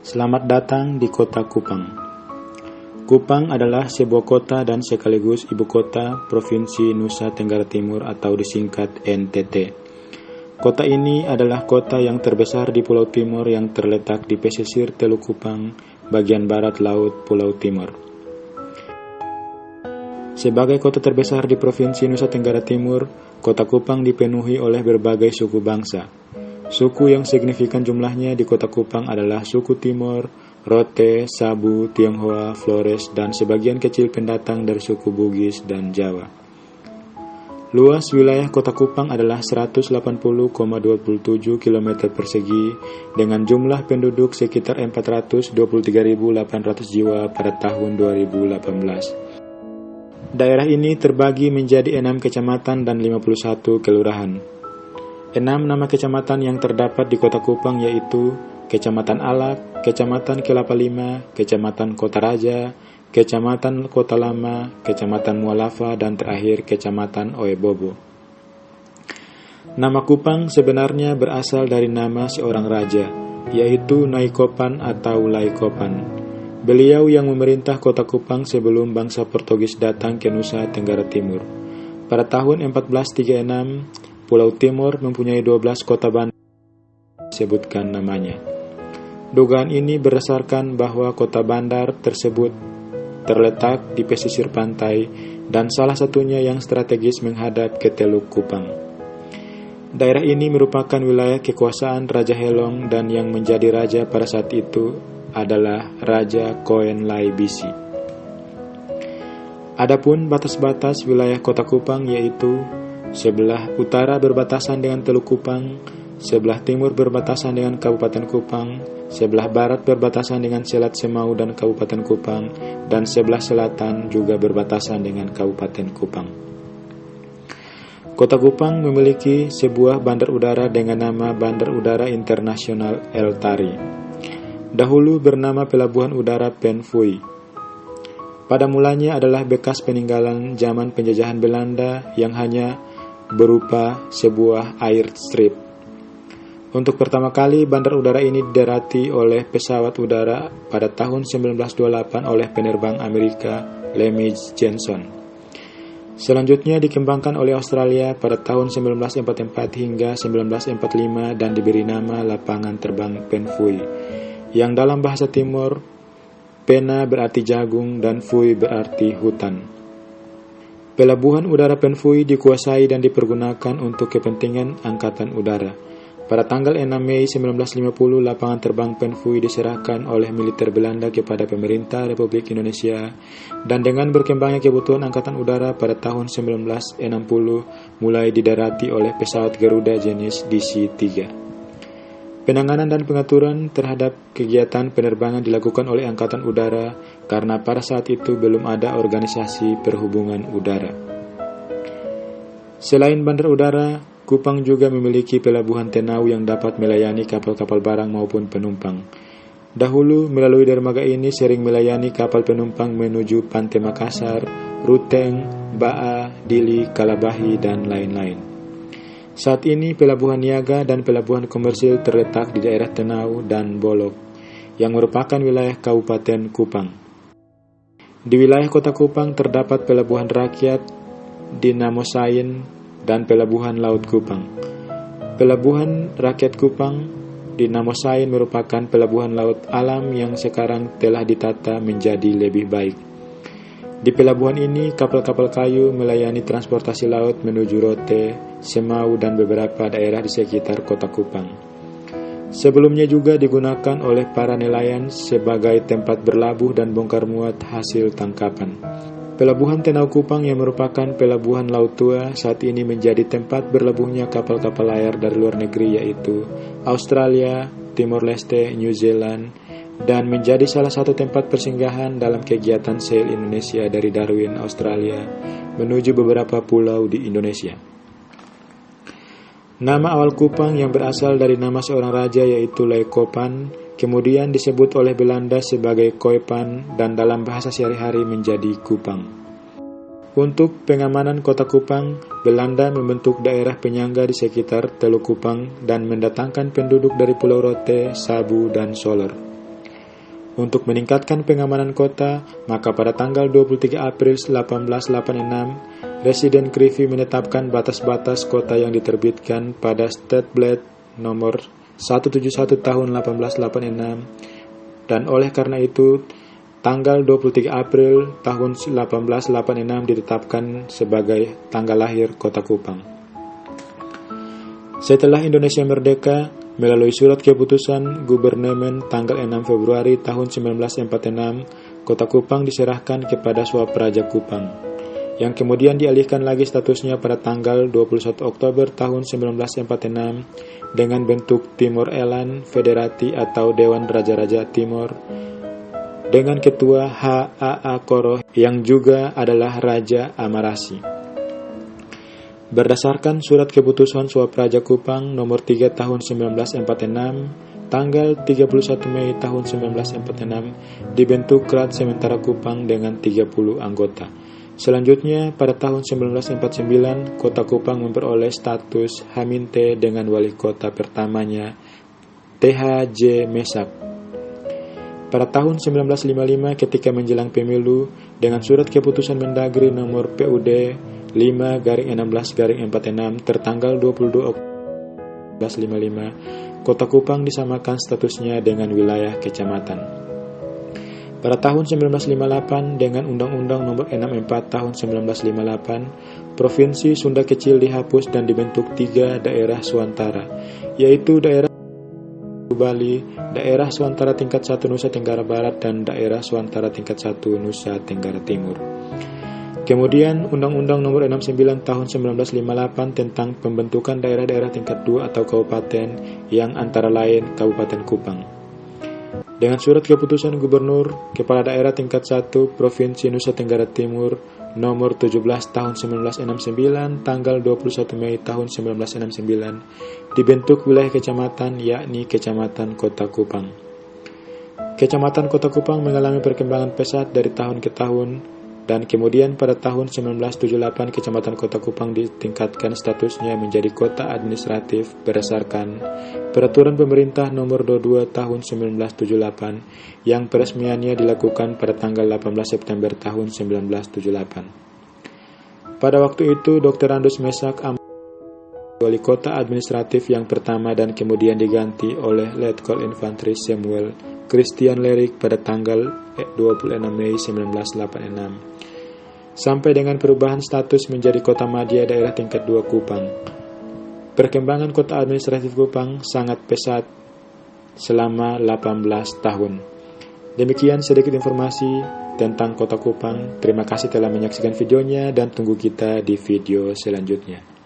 Selamat datang di kota Kupang. Kupang adalah sebuah kota dan sekaligus ibu kota Provinsi Nusa Tenggara Timur atau disingkat NTT. Kota ini adalah kota yang terbesar di Pulau Timor yang terletak di pesisir Teluk Kupang, bagian barat laut Pulau Timor. Sebagai kota terbesar di Provinsi Nusa Tenggara Timur, kota Kupang dipenuhi oleh berbagai suku bangsa. Suku yang signifikan jumlahnya di kota Kupang adalah suku Timor, Rote, Sabu, Tionghoa, Flores, dan sebagian kecil pendatang dari suku Bugis dan Jawa. Luas wilayah kota Kupang adalah 180,27 km persegi dengan jumlah penduduk sekitar 423.800 jiwa pada tahun 2018. Daerah ini terbagi menjadi 6 kecamatan dan 51 kelurahan. 6 nama kecamatan yang terdapat di kota Kupang yaitu Kecamatan Alak, Kecamatan Kelapa Lima, Kecamatan Kota Raja, Kecamatan Kota Lama, Kecamatan Mualava, dan terakhir Kecamatan Oebobo. Nama Kupang sebenarnya berasal dari nama seorang raja, yaitu Naikopan atau Laikopan. Beliau yang memerintah kota Kupang sebelum bangsa Portugis datang ke Nusa Tenggara Timur. Pada tahun 1436, Pulau Timor mempunyai 12 kota bandar disebutkan namanya. Dugaan ini berdasarkan bahwa kota bandar tersebut terletak di pesisir pantai dan salah satunya yang strategis menghadap ke Teluk Kupang. Daerah ini merupakan wilayah kekuasaan Raja Helong dan yang menjadi raja pada saat itu adalah Raja Koen Lai Bisi. Adapun batas-batas wilayah kota Kupang yaitu sebelah utara berbatasan dengan Teluk Kupang, sebelah timur berbatasan dengan Kabupaten Kupang, sebelah barat berbatasan dengan Selat Semau dan Kabupaten Kupang, dan sebelah selatan juga berbatasan dengan Kabupaten Kupang. Kota Kupang memiliki sebuah bandar udara dengan nama Bandar Udara Internasional El Tari. Dahulu bernama Pelabuhan Udara Pen Fui. Pada mulanya adalah bekas peninggalan zaman penjajahan Belanda yang hanya berupa sebuah airstrip. Untuk pertama kali bandar udara ini didarati oleh pesawat udara pada tahun 1928 oleh penerbang Amerika Lemage Johnson. Selanjutnya dikembangkan oleh Australia pada tahun 1944 hingga 1945 dan diberi nama Lapangan Terbang Pen Fui, yang dalam bahasa Timor Pena berarti jagung dan Fui berarti hutan. Pelabuhan udara Pen Fui dikuasai dan dipergunakan untuk kepentingan angkatan udara. Pada tanggal 6 Mei 1950, lapangan terbang Pen Fui diserahkan oleh militer Belanda kepada pemerintah Republik Indonesia, dan dengan berkembangnya kebutuhan angkatan udara pada tahun 1960 mulai didarati oleh pesawat Garuda jenis DC-3. Penanganan dan pengaturan terhadap kegiatan penerbangan dilakukan oleh Angkatan Udara karena pada saat itu belum ada organisasi perhubungan udara. Selain bandar udara, Kupang juga memiliki pelabuhan Tenau yang dapat melayani kapal-kapal barang maupun penumpang. Dahulu melalui dermaga ini sering melayani kapal penumpang menuju Pantai Makassar, Ruteng, Baa, Dili, Kalabahi, dan lain-lain. Saat ini pelabuhan niaga dan pelabuhan komersil terletak di daerah Tenau dan Bolok, yang merupakan wilayah Kabupaten Kupang. Di wilayah kota Kupang terdapat pelabuhan rakyat di Namosain dan pelabuhan laut Kupang. Pelabuhan rakyat Kupang di Namosain merupakan pelabuhan laut alam yang sekarang telah ditata menjadi lebih baik. Di pelabuhan ini, kapal-kapal kayu melayani transportasi laut menuju Rote, Semau, dan beberapa daerah di sekitar kota Kupang. Sebelumnya juga digunakan oleh para nelayan sebagai tempat berlabuh dan bongkar muat hasil tangkapan. Pelabuhan Tenau Kupang yang merupakan pelabuhan laut tua saat ini menjadi tempat berlabuhnya kapal-kapal layar dari luar negeri yaitu Australia, Timor Leste, New Zealand, dan menjadi salah satu tempat persinggahan dalam kegiatan Sail Indonesia dari Darwin, Australia, menuju beberapa pulau di Indonesia. Nama awal Kupang yang berasal dari nama seorang raja yaitu Laikopan, kemudian disebut oleh Belanda sebagai Koipan dan dalam bahasa sehari-hari menjadi Kupang. Untuk pengamanan kota Kupang, Belanda membentuk daerah penyangga di sekitar Teluk Kupang dan mendatangkan penduduk dari Pulau Rote, Sabu, dan Soler. Untuk meningkatkan pengamanan kota, maka pada tanggal 23 April 1886, Residen Krivi menetapkan batas-batas kota yang diterbitkan pada State Blad nomor 171 tahun 1886, dan oleh karena itu, tanggal 23 April tahun 1886 ditetapkan sebagai tanggal lahir Kota Kupang. Setelah Indonesia merdeka, melalui surat keputusan Gubernemen tanggal 6 Februari tahun 1946, Kota Kupang diserahkan kepada Swapraja Kupang, yang kemudian dialihkan lagi statusnya pada tanggal 21 Oktober tahun 1946 dengan bentuk Timor Elan Federati atau Dewan Raja-Raja Timor, dengan ketua H.A.A. Koroh yang juga adalah Raja Amarasi. Berdasarkan surat keputusan Swapraja Kupang nomor 3 tahun 1946, tanggal 31 Mei tahun 1946 dibentuk Krat Sementara Kupang dengan 30 anggota. Selanjutnya, pada tahun 1949, Kota Kupang memperoleh status Haminte dengan wali kota pertamanya, T.H.J. Mesak. Pada tahun 1955, ketika menjelang pemilu, dengan surat keputusan Mendagri nomor PUD 5/16/46 tertanggal 22 Oktober 1955, Kota Kupang disamakan statusnya dengan wilayah kecamatan. Pada tahun 1958, dengan Undang-Undang Nomor 64 Tahun 1958, Provinsi Sunda Kecil dihapus dan dibentuk 3 daerah swantara, yaitu daerah Bali, daerah swantara tingkat 1 Nusa Tenggara Barat, dan daerah swantara tingkat 1 Nusa Tenggara Timur. Kemudian Undang-Undang Nomor 69 Tahun 1958 tentang pembentukan daerah-daerah tingkat 2 atau kabupaten, yang antara lain Kabupaten Kupang. Dengan surat keputusan Gubernur Kepala Daerah tingkat 1 Provinsi Nusa Tenggara Timur nomor 17 tahun 1969 tanggal 21 Mei tahun 1969 dibentuk wilayah kecamatan, yakni Kecamatan Kota Kupang. Kecamatan Kota Kupang mengalami perkembangan pesat dari tahun ke tahun, dan kemudian pada tahun 1978 Kecamatan Kota Kupang ditingkatkan statusnya menjadi kota administratif berdasarkan Peraturan Pemerintah Nomor 22 Tahun 1978 yang peresmiannya dilakukan pada tanggal 18 September tahun 1978. Pada waktu itu Dr. Andus Mesak wali kota administratif yang pertama dan kemudian diganti oleh Letkol Infanteri Samuel Christian Lerik pada tanggal 26 Mei 1986. Sampai dengan perubahan status menjadi Kota Madya Daerah Tingkat 2 Kupang. Perkembangan kota administratif Kupang sangat pesat selama 18 tahun. Demikian sedikit informasi tentang Kota Kupang. Terima kasih telah menyaksikan videonya dan tunggu kita di video selanjutnya.